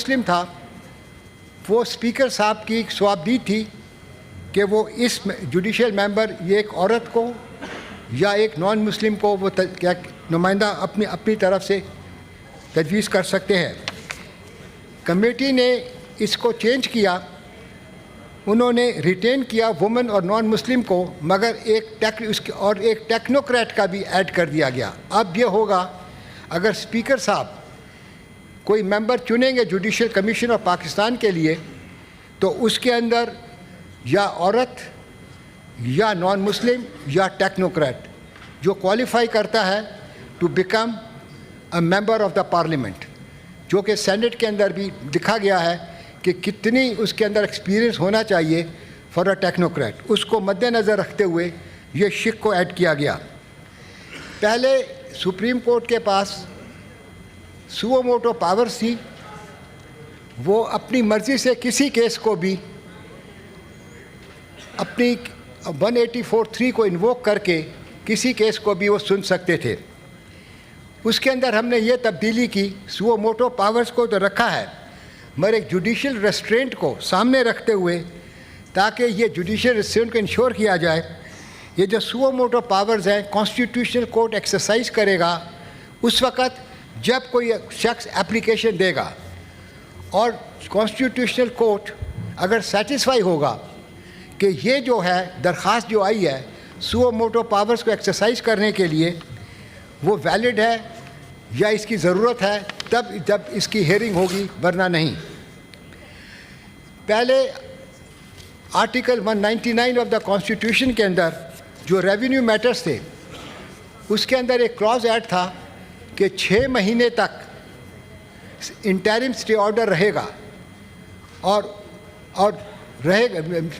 मुस्लिम था वो स्पीकर साहब की ख्वाबदीद थी कि वो इस जुडिशल मेंबर ये एक औरत को या एक नॉन मुस्लिम को वो क्या नुमाइंदा अपनी तरफ से तजवीज़ कर सकते हैं। कमेटी ने इसको चेंज किया, उन्होंने रिटेन किया वुमेन और नॉन मुस्लिम को, मगर एक टेक्नोक्रेट का भी ऐड कर दिया गया। अब ये होगा अगर स्पीकर साहब कोई मेंबर चुनेंगे जुडिशल कमीशन ऑफ पाकिस्तान के लिए तो उसके अंदर या औरत या नॉन मुस्लिम या टेक्नोक्रेट जो क्वालिफाई करता है to become a member of the parliament, जो कि सेनेट के अंदर भी लिखा गया है कि कितनी उसके अंदर एक्सपीरियंस होना चाहिए फॉर अ टेक्नोक्रेट, उसको मद्देनज़र रखते हुए ये शिक को ऐड किया गया। पहले सुप्रीम कोर्ट के पास सुओ मोटो पावर्स थी, वो अपनी मर्ज़ी से किसी केस को भी अपनी 184(3) को इन्वोक करके किसी केस को भी वो सुन सकते थे। उसके अंदर हमने ये तब्दीली की, सुओ मोटो पावर्स को तो रखा है मगर एक जुडिशल रेस्ट्रेंट को सामने रखते हुए, ताकि ये जुडिशल रेस्ट्रेंट को इंश्योर किया जाए ये जो सुओ मोटो पावर्स हैं कॉन्स्टिट्यूशनल कोर्ट एक्सरसाइज करेगा उस वक़्त जब कोई शख्स एप्लीकेशन देगा, और कॉन्स्टिट्यूशनल कोर्ट अगर सेटिस्फाई होगा कि ये जो है दरख्वास्त जो आई है सुओ मोटो पावर्स को एक्सरसाइज करने के लिए वो वैलिड है या इसकी ज़रूरत है, तब जब इसकी हेयरिंग होगी, वरना नहीं। पहले आर्टिकल 199 ऑफ द कॉन्स्टिट्यूशन के अंदर जो रेवेन्यू मैटर्स थे उसके अंदर एक क्लॉज ऐड था कि 6 महीने तक इंटरिम स्टे ऑर्डर रहेगा और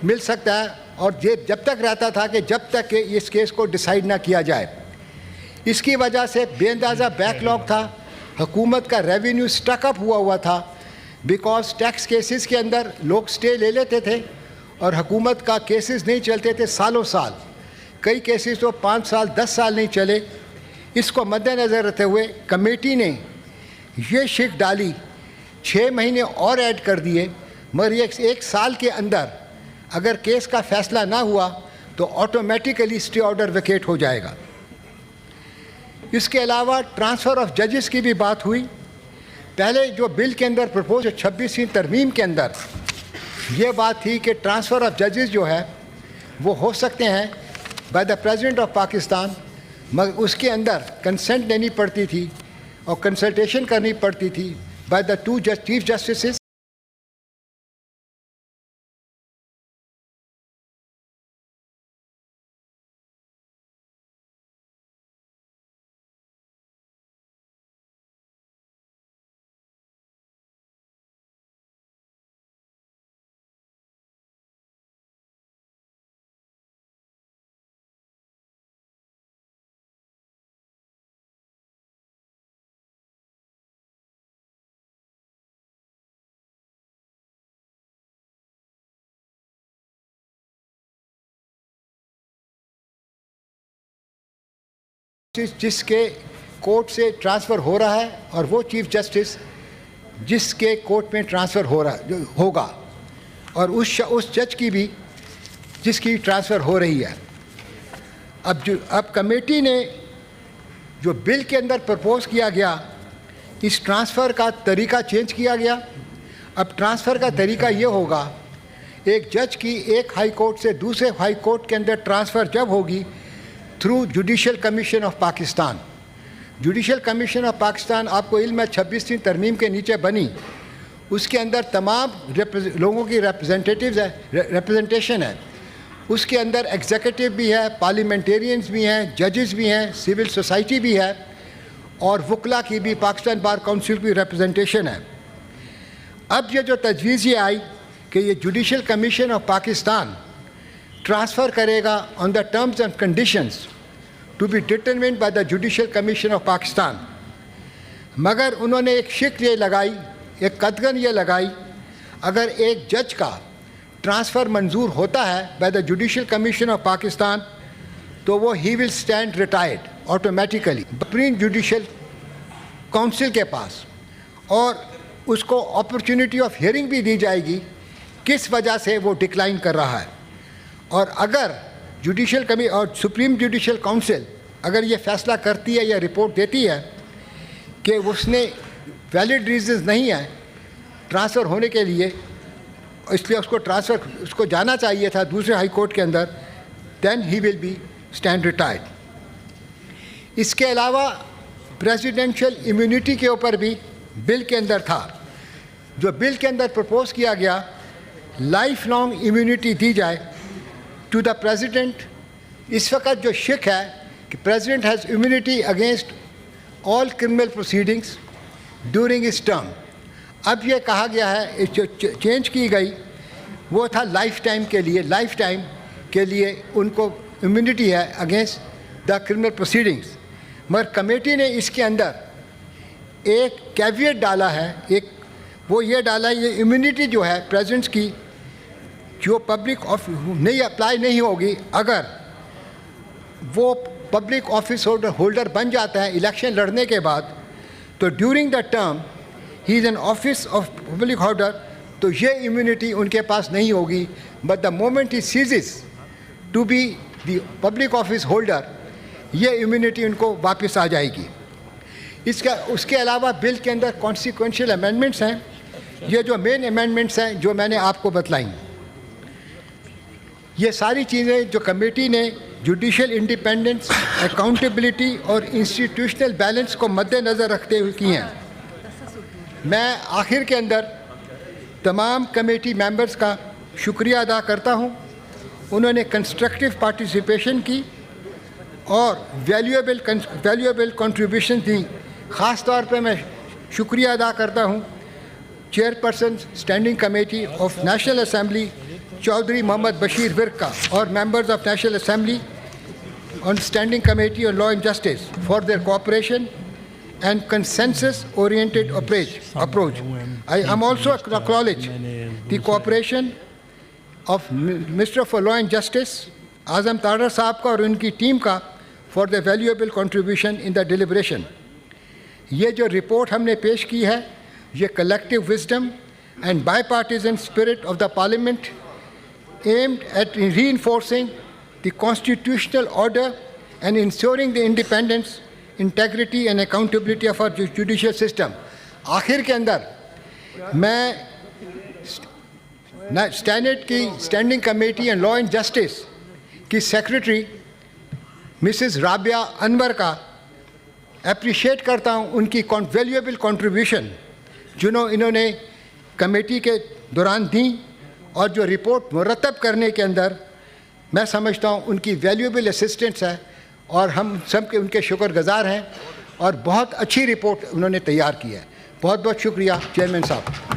मिल सकता है, और ये जब तक रहता था कि जब तक कि इस केस को डिसाइड ना किया जाए। इसकी वजह से बेअंदाज़ा बैकलॉग था, हुकूमत का रेवेन्यू स्टकअप हुआ था, बिकॉज टैक्स केसेस के अंदर लोग स्टे ले लेते थे और हुकूमत का केसेस नहीं चलते थे सालों साल, कई केसेस तो 5 साल 10 साल नहीं चले। इसको मद्देनज़र रखते हुए कमेटी ने ये शिक डाली, 6 महीने और ऐड कर दिए, मगर ये 1 साल के अंदर अगर केस का फैसला ना हुआ तो ऑटोमेटिकली स्टे ऑर्डर वेकेट हो जाएगा। इसके अलावा ट्रांसफ़र ऑफ जजेस की भी बात हुई। पहले जो बिल के अंदर प्रपोज 26वीं तरमीम के अंदर ये बात थी कि ट्रांसफ़र ऑफ जजेस जो है वो हो सकते हैं by the president of Pakistan, मगर उसके अंदर कंसेंट लेनी पड़ती थी और कंसल्टेशन करनी पड़ती थी बाय द 2 चीफ जस्टिसेस। जिसके कोर्ट से ट्रांसफ़र हो रहा है और वो चीफ जस्टिस जिसके कोर्ट में ट्रांसफ़र हो रहा होगा, और उस जज की भी जिसकी ट्रांसफ़र हो रही है। अब कमेटी ने जो बिल के अंदर प्रपोज़ किया गया, इस ट्रांसफ़र का तरीका चेंज किया गया। अब ट्रांसफ़र का तरीका ये होगा, एक जज की एक हाई कोर्ट से दूसरे हाई कोर्ट के अंदर ट्रांसफ़र जब होगी through judicial commission of Pakistan. Judicial commission of Pakistan आपको इल्म है 26वीं तरमीम के नीचे बनी, उसके अंदर तमाम लोगों की रिप्रेजेंटेशन है। उसके अंदर एग्जीक्यूटिव भी है, पार्लियामेंटेरियंस भी हैं, जजेस भी हैं, सिविल सोसाइटी भी है और वकला की भी, पाकिस्तान बार काउंसिल की रिप्रेजेंटेशन है। अब ये जो तजवीज़ ये आई कि ये judicial commission of Pakistan transfer करेगा on the terms and conditions to be determined by the judicial commission of Pakistan, मगर उन्होंने एक शिक ये लगाई, एक कदगन ये लगाई, अगर एक जज का ट्रांसफ़र मंजूर होता है bye the judicial commission of Pakistan तो वो he will stand retired automatically supreme judicial council के पास, और उसको अपॉर्चुनिटी ऑफ हियरिंग भी दी जाएगी किस वजह से वो डिक्लाइन कर रहा है। और अगर जुडिशल कमी और सुप्रीम जुडिशल काउंसिल अगर ये फैसला करती है या रिपोर्ट देती है कि उसने वैलिड रीजंस नहीं है ट्रांसफ़र होने के लिए, इसलिए उसको जाना चाहिए था दूसरे हाई कोर्ट के अंदर, then he will be stand retired. इसके अलावा प्रेसिडेंशियल इम्यूनिटी के ऊपर भी बिल के अंदर था, जो बिल के अंदर प्रपोज किया गया लाइफ लॉन्ग इम्यूनिटी दी जाए टू द प्रेसिडेंट। इस वक्त जो शिक है कि president has immunity against all criminal proceedings during his term, अब ये कहा गया है, जो चेंज की गई वो था लाइफ टाइम के लिए उनको इम्यूनिटी है अगेंस्ट द क्रिमिनल प्रोसीडिंग्स। मगर कमेटी ने इसके अंदर एक कैविएट डाला है, वो ये डाला है, ये इम्यूनिटी जो है प्रेसिडेंट्स की जो पब्लिक नहीं अप्लाई नहीं होगी अगर वो पब्लिक ऑफिस होल्डर बन जाता है इलेक्शन लड़ने के बाद, तो during the term he is an office of public holder, तो ये इम्यूनिटी उनके पास नहीं होगी। But the moment he ceases to be the public office holder, ये इम्यूनिटी उनको वापस आ जाएगी। उसके अलावा बिल के अंदर कॉन्सिक्वेंशियल अमेंडमेंट्स हैं। ये जो मेन अमेंडमेंट्स हैं जो मैंने आपको बतलाई, ये सारी चीज़ें जो कमेटी ने जुडिशल इंडिपेंडेंस, अकाउंटेबिलिटी और इंस्टीट्यूशनल बैलेंस को मद्देनज़र रखते हुए की हैं। मैं आखिर के अंदर तमाम कमेटी मेंबर्स का शुक्रिया अदा करता हूं, उन्होंने कंस्ट्रक्टिव पार्टिसिपेशन की और वैल्यूएबल कंट्रीब्यूशन दी। ख़ास तौर पे मैं शुक्रिया अदा करता हूं chairperson standing committee of national assembly Chaudhry Mohammad Bashir Virk का और members of national assembly on standing committee on law and justice for their cooperation and consensus-oriented approach. I am also acknowledge the cooperation of Minister for Law and Justice, Azam Tadar साहब का और उनकी team का for the valuable contribution in the deliberation. ये जो report हमने पेश की है, ये collective wisdom and bipartisan spirit of the Parliament aimed at reinforcing the constitutional order and ensuring the independence, integrity and accountability of our judicial system. आखिर के अंदर मैं सेनेट की standing committee and law and justice की secretary Mrs Rabia Anwar का appreciate करता हूं, उनकी वैल्यूएबल कंट्रीब्यूशन इन्होंने कमेटी के दौरान दी और जो रिपोर्ट मुरतब करने के अंदर मैं समझता हूं उनकी वैल्यूएबल असिस्टेंस है और हम सब के उनके शुक्रगुजार हैं और बहुत अच्छी रिपोर्ट उन्होंने तैयार की है। बहुत बहुत शुक्रिया चेयरमैन साहब।